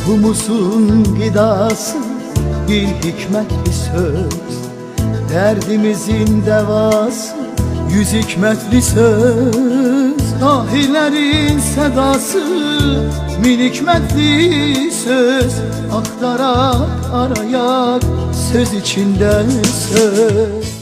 Ruhumuzun gıdası bir hikmetli söz, derdimizin devası yüz hikmetli söz. Dahilerin sedası min hikmetli söz, aktarak arayak söz içinde söz.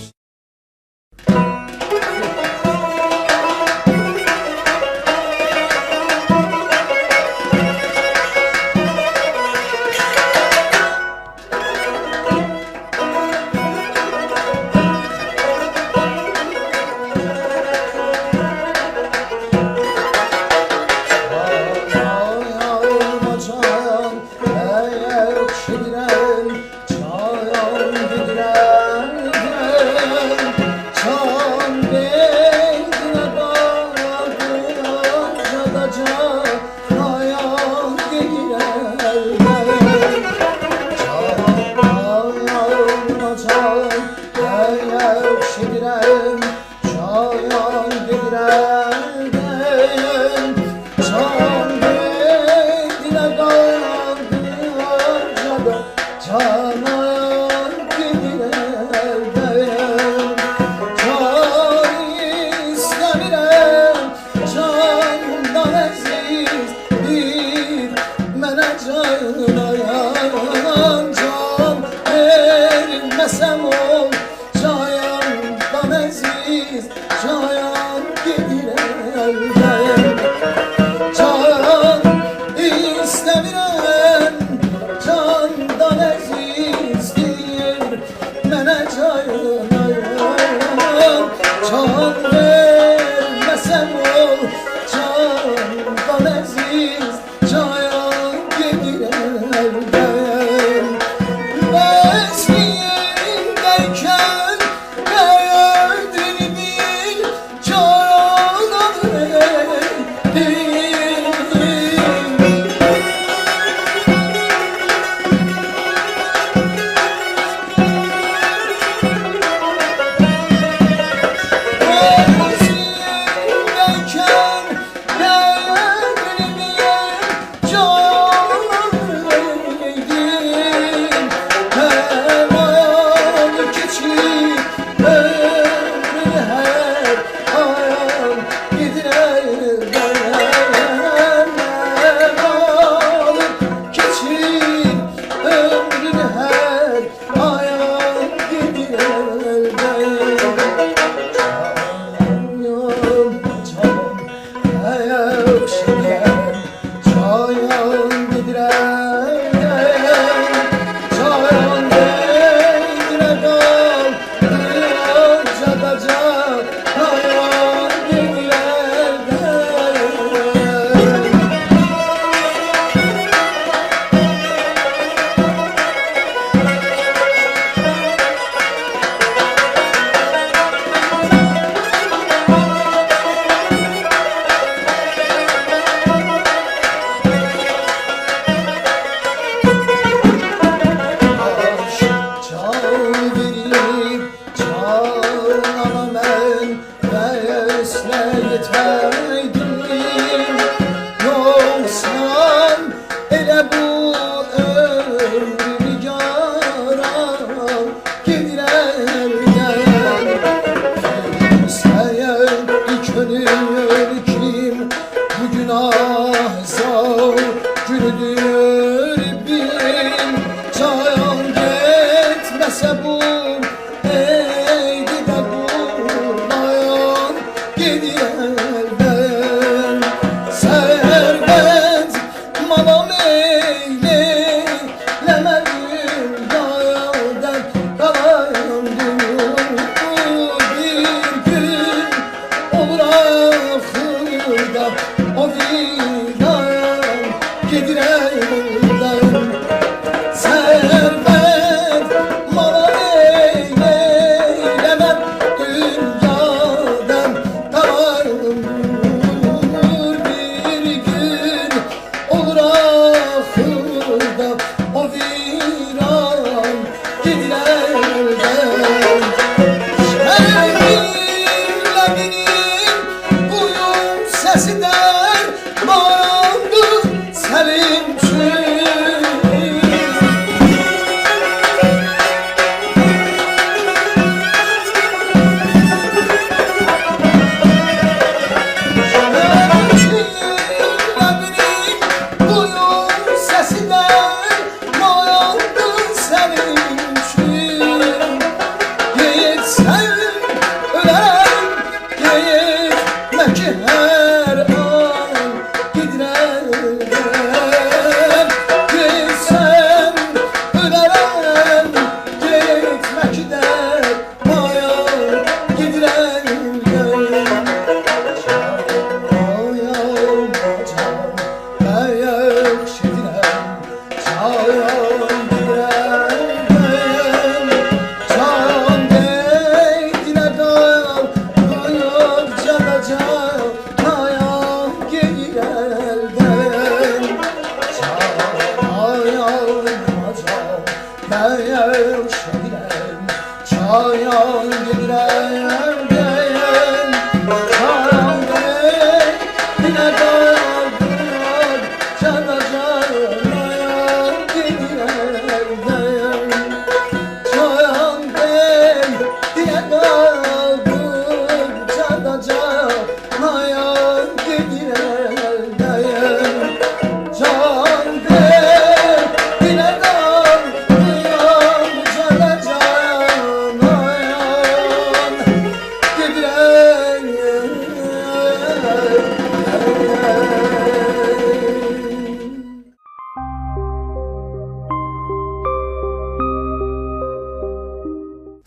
Sesinden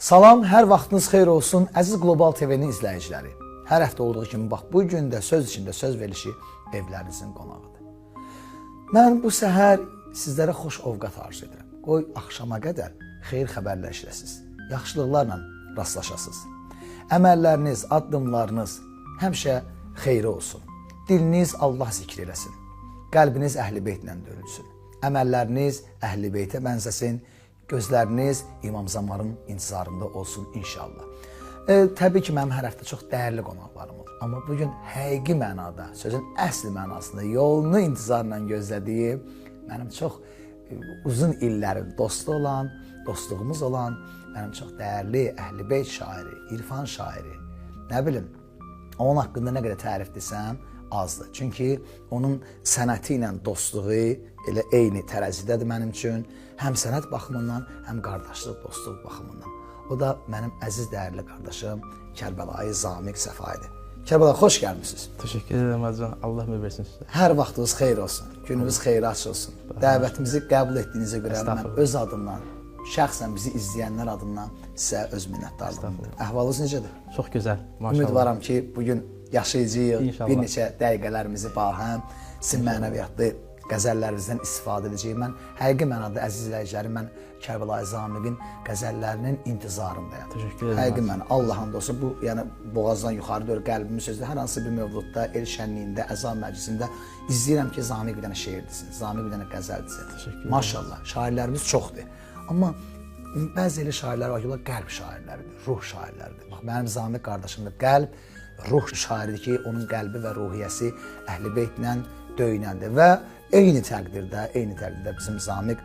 Salam, hər vaxtınız xeyir olsun, əziz Qlobal TV-nin izləyiciləri. Hər həftə olduğu kimi, bax, bu gün də söz içində söz verilişi evlərinizin qonağıdır. Mən bu səhər sizlərə xoş ovqat arzu edirəm. Qoy, axşama qədər xeyir xəbərlər işləsiniz, yaxşılıqlarla rastlaşasınız. Əməlləriniz, addımlarınız həmişə xeyri olsun. Diliniz Allah zikr eləsin, qəlbiniz Əhl-i Beytlə döyülsün, əməlləriniz Əhl-i Beytə bənzəsin, gözləriniz İmam Zamanın intizarında olsun inşallah. Təbii ki, mənim hər həftə çox dəyərli qonaqlarım olur. Amma bugün həqiqi mənada, sözün əsl mənasında yolunu intizarla gözlədiyim, mənim çox uzun illərin dostu olan, dostluğumuz olan, mənim çox dəyərli Əhl-i Beyt şairi, İrfan şairi, nə bilim, onun haqqında nə qədər tərif desəm azdır. Çünki onun sənəti ilə dostluğu elə eyni tərəzidədir mənim üçün. Həm sənət baxımından, həm qardaşlıq, dostluq baxımından. O da mənim əziz dəyərli qardaşım Kərbəlayı Zamiq Səfaidir. Kərbəlayı, xoş gəlmişsiniz. Təşəkkür edirəm Azcan. Allah ömür versin sizə. Hər vaxtınız xeyir olsun, gününüz xeyri açıq olsun. Dəvətimizi qəbul etdiyinizə görə mən öz adımdan, şəxsən bizi izləyənlər adından sizə öz minnətdarlığım. Əhvalınız necədir? Çox gözəl, maşallah. Ümidvaram ki, bugün yaşayacağıq, İnşallah. bir neçə dəqiqələrimizi bahəm, sizin mənəviyyatlı qəzəllərinizdən istifadə edəcəyim. Mən həqiqi mənada əziz izləyicilərim, mən Kərbəlayı Zamiqin qəzəllərinin intizarındayam. Təşəkkür edirəm. Həqiqi mən Allah hamd olsun, bu yəni boğazdan yuxarı doğru qəlbimin sözü hər hansı bir mövludda, el şənliyində, əza məclisində izləyirəm ki, Zamiq bir dənə şeir desin, Zamiq bir dənə qəzəl desin. Təşəkkür edirəm. Maşallah, şairlərimiz çoxdur. Amma bəzi elə şairlər var ki, onlar qəlb şairləridir, ruh şairləridir. Bax, mənim Zamiq qardaşım da qəlb, ruh şairidir ki, onun qəlbi və ruhiyyəsi Əhl-i Beytlə döyünəndir və eyni təqdirdə bizim Zamiq.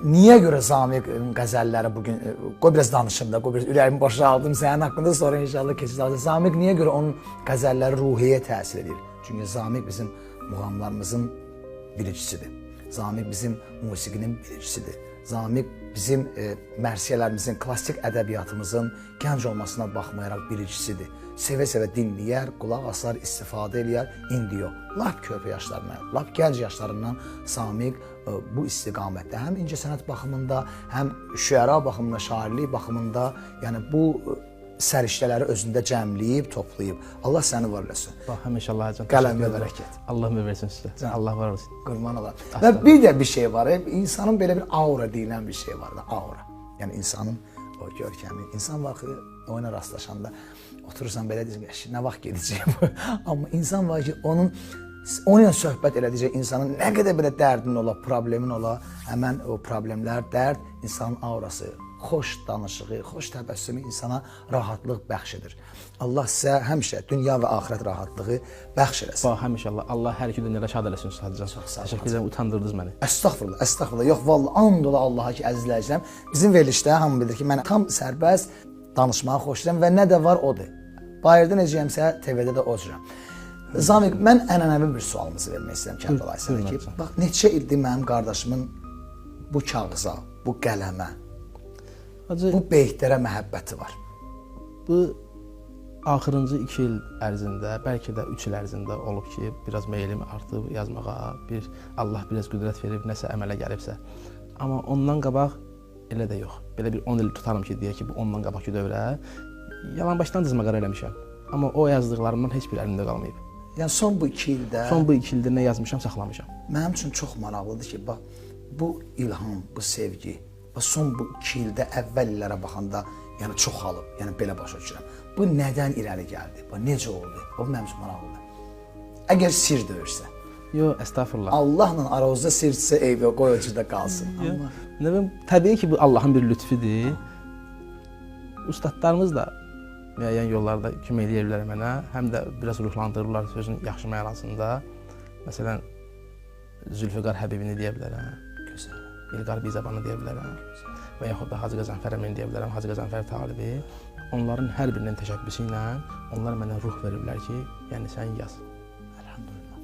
Niyə görə Zamiqin qəzəlləri bugün, qoy biraz danışım da, qoy biraz ürəyimi boşaldım sənin haqqında, sonra inşallah keçəcək. Zamiq niyə görə onun qəzəlləri ruhiyyəyə təsir edir? Çünki Zamiq bizim muğamlarımızın biricisidir. Zamiq bizim musiqinin biricisidir. Zamiq bizim mərsiyələrimizin, klassik ədəbiyyatımızın gənc olmasına baxmayaraq biricisidir. Sevə-sevə dinləyər, qulaq asar, istifadə eləyər. İndi yox, lap körpə yaşlarından, lap gənc yaşlarından Zamiq bu istiqamətdə həm incəsənət baxımında, həm şüəra baxımında, şairlik baxımında, yəni bu səriştələri özündə cəmləyib, toplayıb. Allah səni var eləsin. Bax, həmişə Allah Azcan. Qələmə bərəkət. Allah ömür versin sizə. Allah var olsun. Qurban olar. Və bir də bir şey var, insanın belə bir aura deyilən bir şey var da, aura. Yəni insanın o görkəmi, insan vaxtı oyuna rastlaşanda oturursan belə deyirsən, nə vaxt gedəcəyim? Amma insan var ki, onunla söhbət elədikcə insanın nə qədər belə dərdin ola, problemin ola, həmən o problemlər, dərd, insanın aurası, xoş danışığı, xoş təbəssümü insana rahatlıq bəxş edir. Allah sizə həmişə dünya və axirət rahatlığı bəxş eləsin. Bax, həmişə Allah hər iki dünyada şad eləsin Azcan. Təşəkkür edirəm, utandırdınız məni. Əstəğfurullah, əstəğfurullah. Yox, vallahi and ola Allaha ki, əziz izləyicilər, bizim verilişdə hamı bilir ki, mən tam sərbəst danışmağı xoşlayıram və nə də var odur. Bayırda necəyəmsə, TV-də də o cürəm. Zamiq, mən ənənəvi bir sualımızı vermək istəyirəm Kərbəlayı sənə ki, bax, neçə ildir mənim qardaşımın bu kağıza, bu qələmə, bu beytlərə məhəbbəti var. Bu axırıncı 2 il ərzində, bəlkə də 3 il ərzində olub ki, biraz meylim artıb yazmağa, Allah biraz qüdrət verib, nəsə əmələ gəlibsə. Amma ondan qabaq elə də yox. Belə bir 10 il tutarım ki, deyək ki, bu ondan qabaqki dövrə yalan başdan dizmaqara eləmişəm. Amma o yazdıqlarımdan heç bir əlimdə qalmayıb. Yəni son bu 2 ildə... Son bu 2 ildə nə yazmışam, saxlamışam. Mənim üçün çox maraqlıdır ki, bax, bu ilham, bu sevgi, son bu 2 ildə əvvəl illərə baxanda yəni çoxalıb, yəni belə başa düşürəm. Bu nədən irəli gəldi? Bu necə oldu? O mənim üçün maraqlıdır. Əgər sir döyürsə. Yox, əstəğfurullah. Allahla aranızda sirdirsə eyb yox, qoy o cürdə qalsın. Nə bilim, təbii ki, bu Allahın bir lütfidir. Ustadlarımız da müəyyən yollarda kömək edirlər mənə, həm də biraz ruhlandırırlar sözün yaxşı mənasında. Məsələn, Zülfüqar Həbibini deyə bilərəm, İlqar Bizabanı deyə bilərəm və yaxud da Hacı Qəzənfər Əmini deyə bilərəm, Hacı Qəzənfər Talibi. Onların hər birinin təşəbbüsü ilə onlar mənə ruh veriblər ki, yəni sən yaz. Elhamdülillah.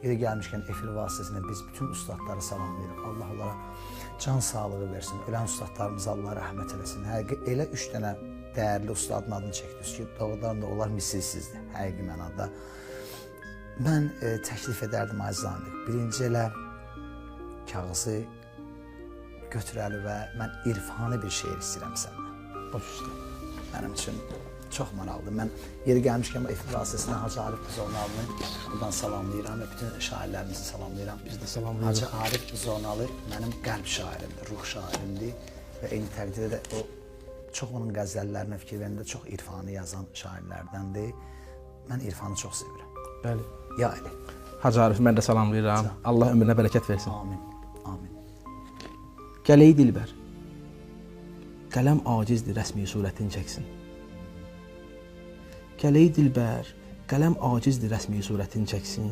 Yeri gəlmişkən efir vasitəsilə biz bütün ustadları salamlayırıq. Allah onlara can sağlığı versin. Ölən ustadlarımıza Allah rəhmət eləsin. Həqiqi elə 3 dənə dəyərli ustadın adını çəkdiniz ki, doğrudan da onlar misilsizdir, həqiqi mənada. Mən təklif edərdim Azizamiq, birinci elə kağızı götürəli və mən irfani bir şeir istəyirəm səndən. Baş üstə. Mənim üçün çox maraqlıdır. Mən yeri gəlmişkən efir vasitəsilə Hacı Arif Buzornalı'nı buradan salamlayıram və bütün şairlərimizi salamlayıram. Biz də salamlayırıq. Hacı Arif Buzornalı mənim qəlb şairimdir, ruh şairimdir və eyni təqdirdə də o çox onun qəzəllərinə fikir verəndə çox irfani yazan şairlərdəndir. Mən irfanı çox sevirəm. Bəli. Ya Ali. Hacı Arif, mən də salamlayıram. Allah ömrünə bərəkət versin. Amin. Amin. Gəley dilbər. Qələm acizdir, rəsmi surətin çəksin. Gəley dilbər, qələm acizdir, rəsmi surətin çəksin.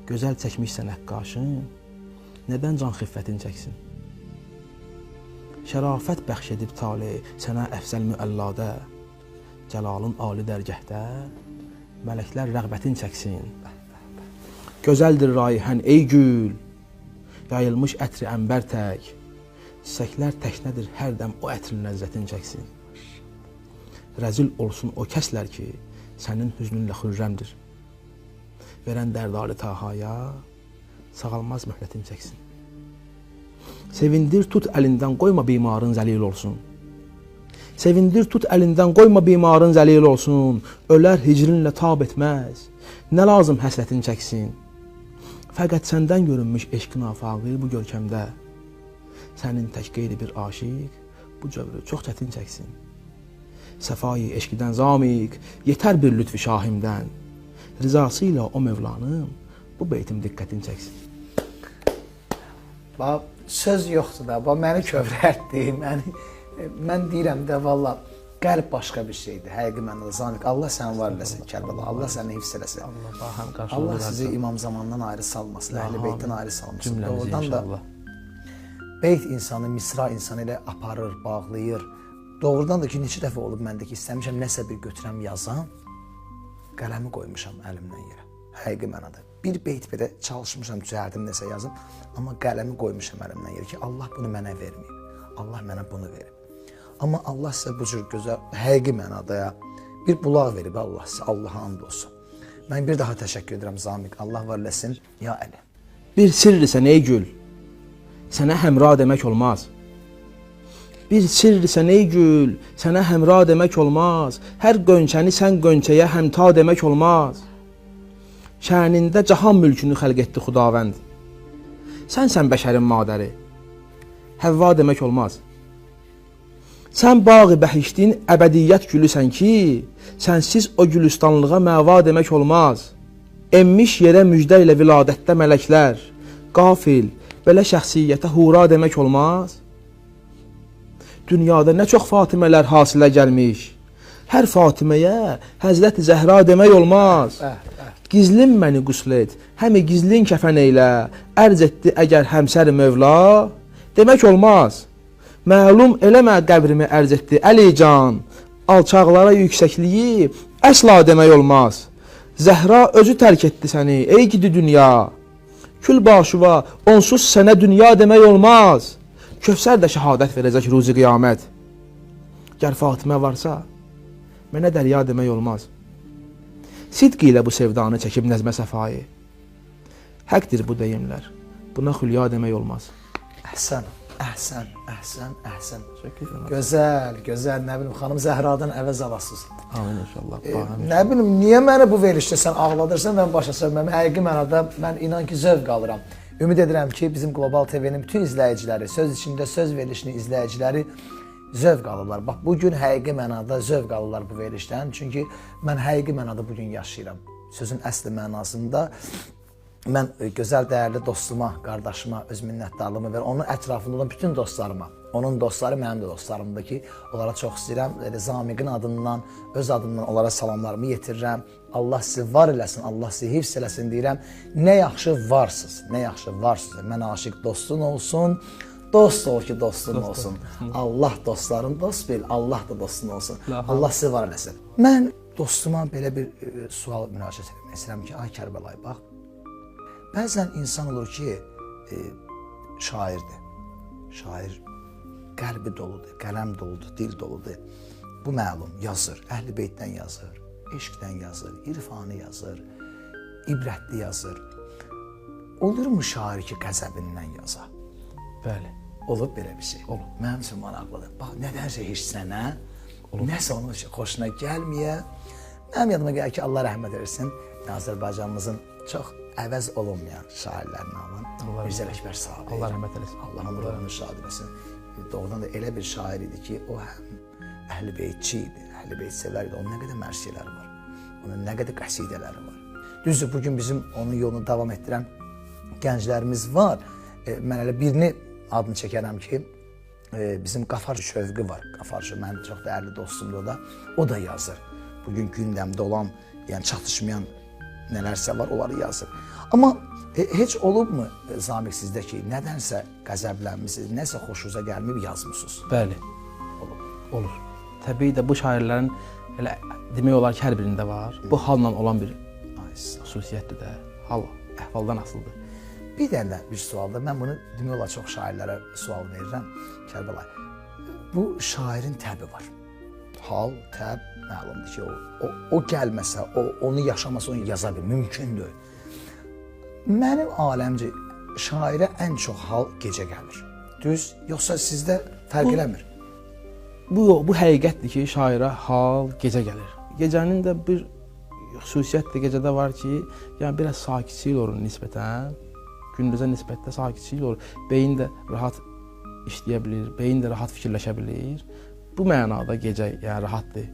Gözəl çəkmişsən əqqaşın, nədən can xiffətin çəksin? Şərafət bəxş edib tali sənə əfzəl müəlladə, cəlalın ali dərgəhdə, mələklər rəğbətin çəksin. Gözəldir rayihən ey gül, yayılmış ətri ənbər tək, çiçəklər təknədir hər dəm o ətrin ləzzətin çəksin. Rəzil olsun o kəslər ki, sənin hüznünlə xürrəmdir. Verən dərdali tahaya, sağalmaz möhlətin çəksin. Sevindir tut əlindən qoyma bimarın zəlil olsun. Sevindir tut əlindən qoyma bimarın zəlil olsun. Ölər hicrinlə tab etməz, nə lazım həsrətin çəksin. Fəqət səndən görünmüş eşqin afaqı bu görkəmdə. Sənin tək qeyri bir aşiq bu cövrü çox çətin çəksin. Səfayı eşqidən zamiq, yetər bir lütfi şahimdən. Rizası ilə o Mövlanım bu beytim diqqətin çəksin. Bax, söz yoxdur da, bax, məni kövrətdi, mən deyirəm də, valla, qəlb başqa bir şeydir, həqiqi mənada Zamiq. Allah səni var eləsin, Kərbəla, Allah səni hifz eləsin. Allah sizi İmam Zamandan ayrı salmasın, Əhl-i Beytdən ayrı salmasın. Doğrudan da beyt insanı, misra insanı ilə aparır, bağlayır. Doğrudan da ki, neçə dəfə olub məndə ki, istəmişəm nəsə bir götürəm yazam, qələmi qoymuşam əlimdən yerə, həqiqi mənada. Bir beyt belə çalışmışam, düzəldim nəsə yazım, amma qələmi qoymuşam əlimdən yerə ki, Allah bunu mənə verməyib, Allah mənə bunu verib. Amma Allah sizə bu cür gözəl, həqiqi mənada bir bulaq verib Allah sizə, Allaha and olsun. Mən bir daha təşəkkür edirəm Zamiq, Allah var eləsin, ya Əli. Bir sirrisən ey gül, sənə həmra demək olmaz. Bir sirrisən ey gül, sənə həmra demək olmaz. Hər qönçəni sən qönçəyə həmta demək olmaz. Şənində cahan mülkünü xəlq etdi Xudavənd. Sənsən bəşərin madəri, Həvva demək olmaz. Sən bağı bəhiştin əbədiyyət gülüsən ki, sənsiz o gülüstanlığa məva demək olmaz. Emmiş yerə müjdə ilə viladətdə mələklər, qafil, belə şəxsiyyətə hura demək olmaz. Dünyada nə çox Fatimələr hasilə gəlmiş, hər Fatiməyə Həzrət Zəhra demək olmaz. Gizlin məni qusl et, həmi gizlin kəfən eylə, ərz etdi əgər həmsər Mövla, demək olmaz. Məlum eləmə qəbrimi ərz etdi Əlican, alçaqlara yüksəkliyi əsla demək olmaz. Zəhra özü tərk etdi səni, ey gidi dünya, kül başıva onsuz sənə dünya demək olmaz. Kövsər də şəhadət verəcək ruzi qiyamət. Gər Fatimə varsa, mənə dərya demək olmaz. Sidq ilə bu sevdanı çəkib nəzmə səfayı. Həqdir bu deyimlər, buna xülya demək olmaz. Əhsən, əhsən, əhsən, əhsən. Gözəl, gözəl, nə bilim, xanım Zəhradan əvəz alasınız. Amin inşallah. Nə bilim, niyə məni bu verilişdə sən ağladırsan, mən başa sövməm. Həqiqi mənada mən inan ki, zövq alıram. Ümid edirəm ki, bizim Qlobal TV-nin bütün izləyiciləri, söz içində söz verilişinin izləyiciləri zövq alırlar. Bax, bugün həqiqi mənada zövq alırlar bu verilişdən. Çünki mən həqiqi mənada bugün yaşayıram. Sözün əsli mənasında mən gözəl, dəyərli dostuma, qardaşıma öz minnətdarlığımı və onun ətrafında olan bütün dostlarıma, onun dostları mənim də dostlarımdır ki, onlara çox istəyirəm. Zamiqin adından, öz adımdan onlara salamlarımı yetirirəm. Allah sizi var eləsin, Allah sizi hifz eləsin deyirəm. Nə yaxşı varsınız, nə yaxşı varsınız. Mən aşiq dostun olsun, dost ol ki dostun olsun. Allah dostların dost bil, Allah da dostun olsun. Allah sizi var eləsin. Mən dostuma belə bir sual müraciət etmək istəyirəm ki, ay Kərbəlayı, bax, bəzən insan olur ki, şairdir. Şair qəlbi doludur, qələm doludur, dil doludur. bu məlum yazır, Əhl-i Beytdən yazır, eşqdən yazır, irfanı yazır, ibrətli yazır. Olurmu şair ki, qəzəbindən yaza? Bəli. Olub belə bir şey. Olub. Mənim üçün maraqlıdır. Bax, nədənsə heç sənə, nəsə onun xoşuna gəlməyə. Mənim yadıma gəlir ki, Allah rəhmət eləsin, Azərbaycanımızın çox əvəz olunmayan şairlərini alan Mirzə Ələkbər Sabir. Allah rəhmət eləsin. Allahın ruhunu şad eləsin. Doğrudan da elə bir şair idi ki, o həm Əhl-i Beytçi idi, Əhl-i Beyt sevər idi. Onun nə qədər mərsiyələri var, onun nə qədər qəsidələri var. Düzdür, bugün bizim onun yolunu davam etdirən gənclərimiz var. Mən elə birini adını çəkərəm ki, bizim Qafarcı Şövqü var. Qafarcı mənim çox dəyərli dostumdur o da. O da yazır. Bugün gündəmdə olan, yəni çatışmayan nələrsə var, onları yazır. Amma heç olubmu Zamiq sizdə ki, nədənsə qəzəblənmisiniz, nəsə xoşunuza gəlməyib yazmısınız? Bəli. Olur. Təbii də bu şairlərin elə demək olar ki, hər birində var. Bu halla olan bir xüsusiyyətdir də. Hal əhvaldan asılıdır. Bir dənə də bir sualda, mən bunu demək olar çox şairlərə sual verirəm, Kərbəlayı. Bu şairin təbi var. Hal, təb, məlumdur ki, o gəlməsə, onu yaşamasa, onu yaza bilir, mümkündür. Mənim aləmcə şairə ən çox hal gecə gəlir. Düz, yoxsa sizdə fərq eləmir? Bu həqiqətdir ki, şairə hal gecə gəlir. Gecənin də bir xüsusiyyət də gecədə var ki, yəni biraz sakitçilik olur nisbətən. Gündüzə nisbətdə sakitçilik olur. Beyin də rahat işləyə bilir, beyin də rahat fikirləşə bilir. Bu mənada gecə yəni rahatdır.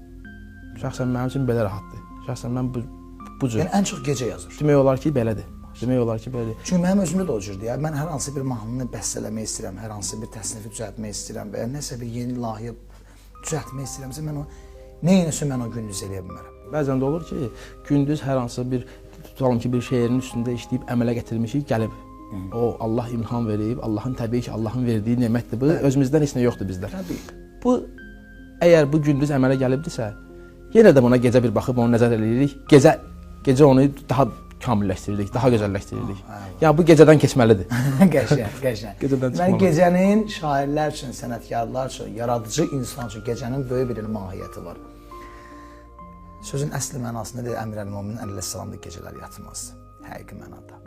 Şəxsən mənim üçün belə rahatdır. Şəxsən mən bu cür. Yəni ən çox gecə yazır. Demək olar ki, belədir. Demək olar ki, belədir. Çünki mənim özümdə də o cürdür ya. Mən hər hansı bir mahnını bəstələmək istəyirəm, hər hansı bir təsnifi düzəltmək istəyirəm və ya nəsə bir yeni layihə düzəltmək istəyirəmsə mən o neyinəsə mən o gündüz eləyə bilmərəm. Bəzən də olur ki, gündüz hər hansı bir tutalım ki, bir şeirin üstündə işləyib əmələ gətirmişik, gəlib. O Allah imkan verib, Allahın təbii ki, Allahın verdiyi nemətdir bu. Özümüzdən heç nə yoxdur bizdə. Təbii. Bu əgər bu gündüz əmələ gəlibdisə, yenə də buna gecə bir baxıb onu nəzər eləyirik. Gecə onu daha kamilləşdiririk, daha gözəlləşdiririk. Yəni bu gecədən keçməlidir. Qəşəng. Mən gecənin şairlər üçün, sənətkarlar üçün, yaradıcı insan üçün gecənin böyük bir mahiyyəti var. Sözün əsli mənasında deyir Əmir Əl-Möminin əleyhissalamda gecələr yatmazdı. Həqiqi mənada.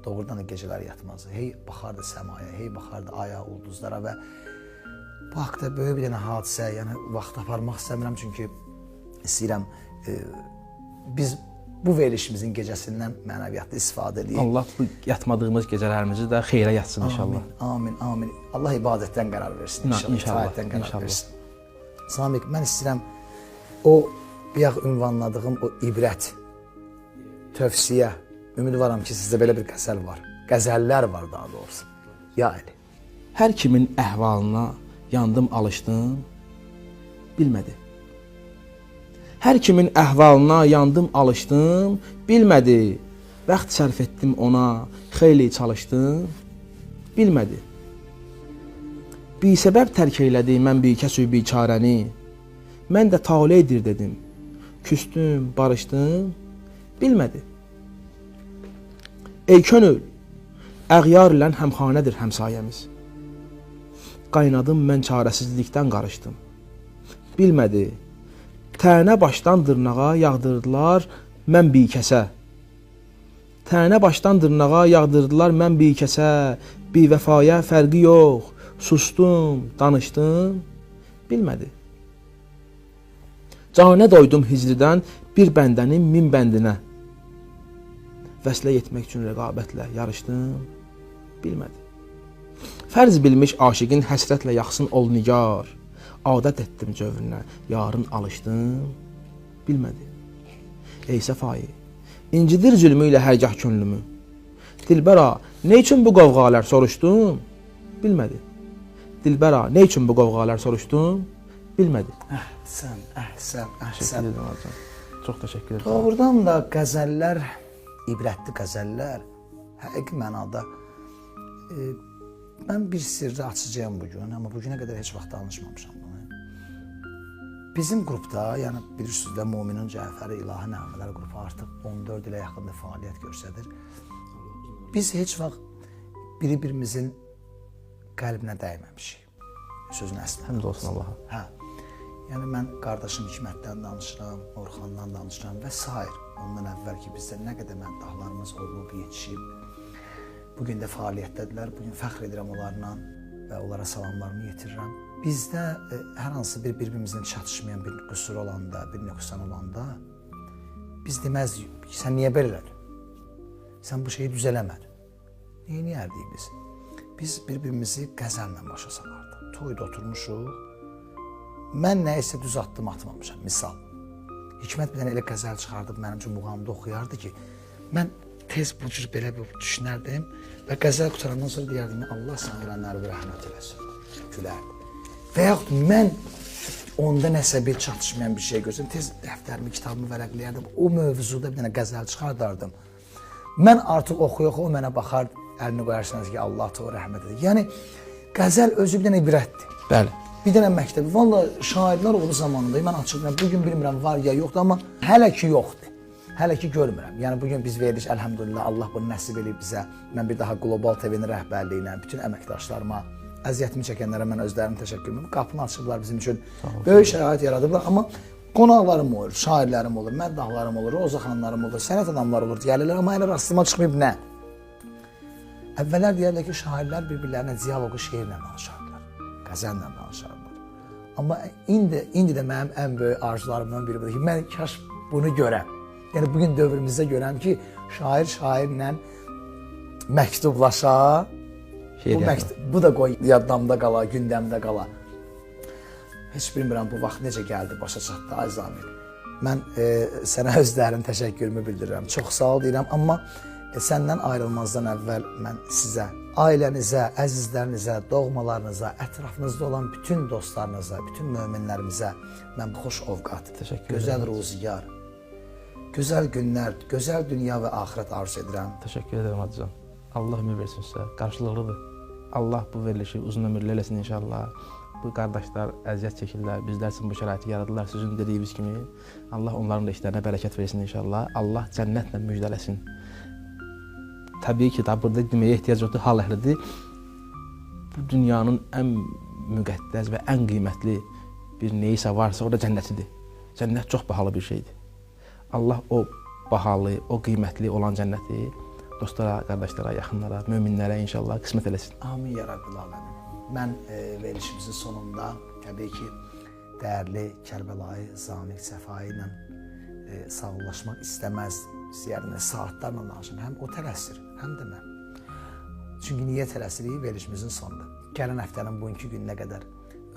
Doğrudan da gecələr yatmazdı. Hey baxardı səmaya, hey baxardı aya, ulduzlara və bu haqda böyük bir dənə hadisə, yəni vaxt aparmaq istəmirəm çünki istəyirəm biz bu verilişimizin gecəsindən mənəviyyatda istifadə edək. Allah bu yatmadığımız gecələrimizi də xeyrə yatsın inşallah. Amin, amin. Allah ibadətdən qərar versin inşallah. İtaətdən qərar versin. Zamiq, mən istəyirəm o bayaq ünvanladığım o ibrət, tövsiyə, ümidvaram ki, sizdə belə bir qəzəl var. Qəzəllər var daha doğrusu. Ya Əli. Hər kimin əhvalına yandım, alışdım, bilmədi. Hər kimin əhvalına yandım, alışdım, bilmədi. Vaxt sərf etdim ona, xeyli çalışdım, bilmədi. Bir səbəb tərk elədi mən bir kəsü biçarəni. Mən də taleydir dedim. Küstüm, barışdım, bilmədi. Ey könül, əğyar ilə həmxanədir həmsayəmiz. Qaynadım mən çarəsizlikdən qarışdım. Bilmədi. Tənə başdan dırnağa yağdırdılar mən bir kəsə. Tənə başdan dırnağa yağdırdılar mən bir kəsə. Bir vəfaya fərqi yox. Sustum, danışdım, bilmədi. Canə doydum hicrdən bir bəndənin min bəndinə. Vəslə yetmək üçün rəqabətlə yarışdım, bilmədi. Fərz bilmiş aşiqin həsrətlə yaxsın ol nigar. Adət etdim cövrünə, yarın alışdım, bilmədi. Ey səfayı, incidir zülmü ilə hərgah könlümü. Dilbəra, nə üçün bu qovğalar soruşdum, bilmədi. Dilbəra, nə üçün bu qovğalar soruşdum, bilmədi. Əhsən. Çox təşəkkür edirəm. Doğrudan da qəzəllər, ibrətli qəzəllər, həqiqi mənada mən bir sirri açacağım bugün, amma bugünə qədər heç vaxt danışmamışam bunu. Bizim qrupda, yəni bilirsiniz də Möminin Cəfəri İlahi Nəğmələr qrupu artıq 14 ilə yaxında fəaliyyət göstərir. Biz heç vaxt bir-birimizin qəlbinə dəyməmişik. Sözün əslinə. Həmd olsun Allaha. Hə. Yəni mən qardaşım Hikmətdən danışıram, Orxandan danışıram və sair. Ondan əvvəl ki bizdə nə qədər məddahlarımız olub, yetişib. Bugün də fəaliyyətdədirlər. Bugün fəxr edirəm onlarla və onlara salamlarımı yetirirəm. Bizdə hər hansı bir-birimizlə çatışmayan bir qüsur olanda, bir nöqsan olanda biz deməzdik, sən niyə belə elədin? Sən bu şeyi düzələmədin. Neyniyərdik biz? Biz bir-birimizi qəzəllə başa salardıq. Toyda oturmuşuq. Mən nəyisə düz addım atmamışam, misal. Hikmət bir dənə elə qəzəl çıxardıb mənim üçün muğamda oxuyardı ki, mən tez bu cür belə bir düşünərdim və qəzəl qutarandan sonra deyərdim, Allah sana ölənləri bir rəhmət eləsin, gülərdi. Və yaxud mən onda nəsə bir çatışmayan bir şey görsəm, tez dəftərimi, kitabımı vərəqləyərdim, o mövzuda bir dənə qəzəl çıxardardım. Mən artıq oxuya-oxuya o mənə baxar, əlini qoyarsanız ki, Allah da o rəhmət edir. Yəni, qəzəl özü bir dənə ibrətdir. Bəli. Bir dənə məktəbi. Valla şairlər oldu zamanında. Mən açıqlayım, bugün bilmirəm var ya yoxdur, amma hələ ki yoxdur. Hələ ki görmürəm. Yəni bugün biz veriliş, əlhəmdülillah, Allah bunu nəsib edib bizə. Mən bir daha Qlobal TV-nin rəhbərliyinə, bütün əməkdaşlarıma, əziyyətimi çəkənlərə mən özlərini təşəkkür edirəm. Qapını açıblar bizim üçün. Böyük şərait yaradıblar, amma qonaqlarım olur, şairlərim olur, məddahlarım olur, Roza xanlarım olur, sənət adamları olur, deyərlər, amma hələ rastıma çıxmayıb nə? Əvvəllər deyərlər ki, şairlər bir-birlərinə dialoqu şeirlə danışardılar, qəzəllə danışardılar. Amma indi də mənim ən böyük arzularımdan biri budur ki, mən kaş bunu görəm. Yəni bugün dövrümüzdə görəm ki, şair şairlə məktublaşa, bu da qoy yaddamda qala, gündəmdə qala. Heç bilmirəm bu vaxt necə gəldi, başa çatdı, ay Zamir. Mən sənə özlərinin təşəkkürümü bildirirəm, çox sağ ol deyirəm, amma səndən ayrılmazdan əvvəl mən sizə, ailənizə, əzizlərinizə, doğmalarınıza, ətrafınızda olan bütün dostlarınıza, bütün möminlərimizə mən bu xoş ovqat, gözəl ruziyar, gözəl günlər, gözəl dünya və axirət arzu edirəm. Təşəkkür edirəm Hacıcan. Allah ömür versin sizə, qarşılıqlıdır. Allah bu verilişi uzun ömürlü eləsin inşallah. Bu qardaşlar əziyyət çəkirlər, bizlər üçün bu şəraiti yaradılar sizin dediyiniz kimi. Allah onların da işlərinə bərəkət versin inşallah. Allah cənnətlə müjdələsin. Təbii ki, da burada deməyə ehtiyac yoxdur, hal əhlidir. Bu dünyanın ən müqəddəs və ən qiymətli bir neyisə varsa, o da cənnətidir. Cənnət çox bahalı bir şeydir. Allah o bahalı, o qiymətli olan cənnəti dostlara, qardaşlara, yaxınlara, möminlərə inşallah qismət eləsin. Amin ya Rabbil Aləmin. Mən verilişimizin sonunda təbii ki, dəyərli Kərbəlayı Zamiq Səfai ilə sağollaşmaq istəməzdim. Yəni saatlarla danışım. Həm o tələsir, həm də mən. Çünki niyə tələsirik? Verilişimizin sonunda. Gələn həftənin bugünkü gününə qədər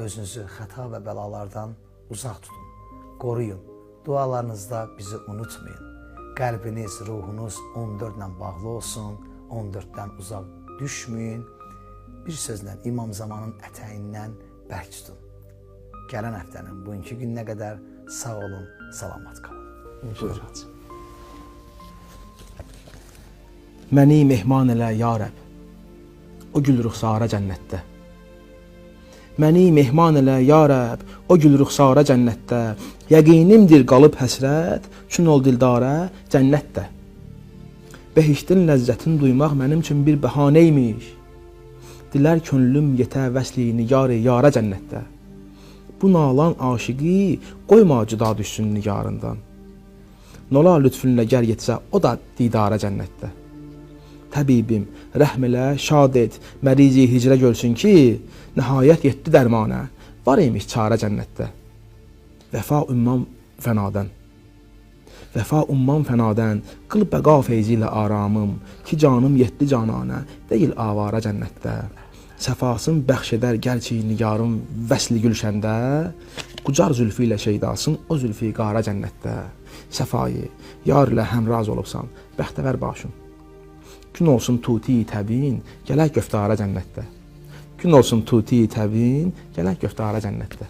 özünüzü xəta və bəlalardan uzaq tutun, qoruyun. Dualarınızda bizi unutmayın. Qəlbiniz, ruhunuz 14 ilə bağlı olsun, 14-dən uzaq düşməyin. Bir sözlə İmam Zamanın ətəyindən bərk tutun. Gələn həftənin bugünkü gününə qədər sağ olun, salamat qalın. Buyurun. Məni mehman elə ya Rəb, o gül rüxsara cənnətdə. Məni mehman elə ya Rəb, o gül rüxsara cənnətdə. Yəqinimdir qalıb həsrət, çün ol dildarə cənnətdə. Behiştin ləzzətini duymaq mənim üçün bir bəhanə imiş. Dilər könlüm yetə vəsliyini yara cənnətdə. Bu nalan aşiqi qoyma cüda düşsün nigarından. Nola lütfünlə gər yetsə o da didara cənnətdə. Təbibim, rəhm elə, şad et, mərizi hicrə görsün ki, nəhayət yetdi dərmanə, var imiş çarə cənnətdə. Vəfa ümmam fənadən. Vəfa umman fənadən, qıl bəqa feyzi ilə aramım, ki canım yetdi cananə, deyil avara cənnətdə. Səfasın bəxş edər gərçi nigarım vəsli gülşəndə, qucar zülfü ilə şeydasın o zülfü qara cənnətdə. Səfayı, yar ilə həmraz olubsan, bəxtəvər başım. Gün olsun tuti təbin, gələk göftara cənnətdə. Gün olsun tuti təbin, gələk göftara cənnətdə.